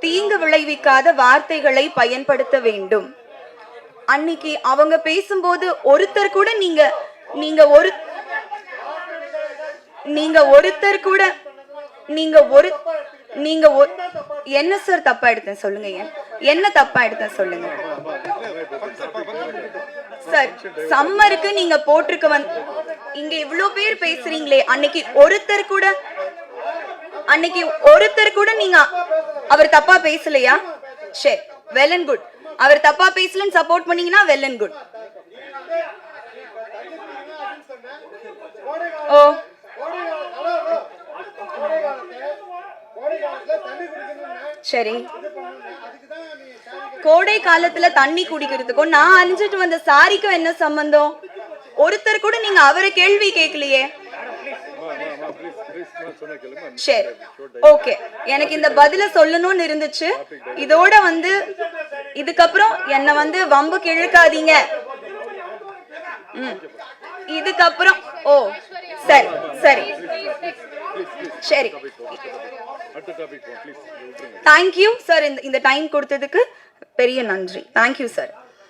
தீங்கு விளைவிக்காத வார்த்தைகளை பயன்படுத்த வேண்டும். அன்னைக்கு அவங்க பேசும்போது ஒருத்தர் கூட என்ன சார் தப்பா எடுத்தேன் சொல்லுங்க. என்ன தப்பா எடுத்தேன் சொல்லுங்க சார். சம்மருக்கு நீங்க போட்டிருக்க இங்க இவ்ளோ பேர் பேசுறீங்களே, அன்னைக்கு ஒருத்தர் கூட நீங்க அவர் தப்பா பேசலையா? சரி, வெல் அண்ட் குட். அவர் தப்பா பேசலன்னு சப்போர்ட் பண்ணீங்கன்னா வெல் அண்ட் குட். ஓ, சரி. கோடை காலத்துல தண்ணி குடிக்கிறதுக்கும் நான் அணிஞ்சிட்டு வந்த சாரிக்கும் என்ன சம்பந்தம்? ஒருத்தர் கூட நீங்க அவரை கேள்வி கேட்கலையே. சரி, ஓகே. எனக்கு இந்த பதில சொல்லணும்னு இருந்துச்சு. இதோட இதுக்கப்புறம் என்ன வம்புக்கு இழுக்காதீங்க. இதுக்கப்புறம் ஓ சரி சரி சரி. Thank you sir. இந்த டைம் கொடுத்ததுக்கு பெரிய நன்றி. Thank you sir.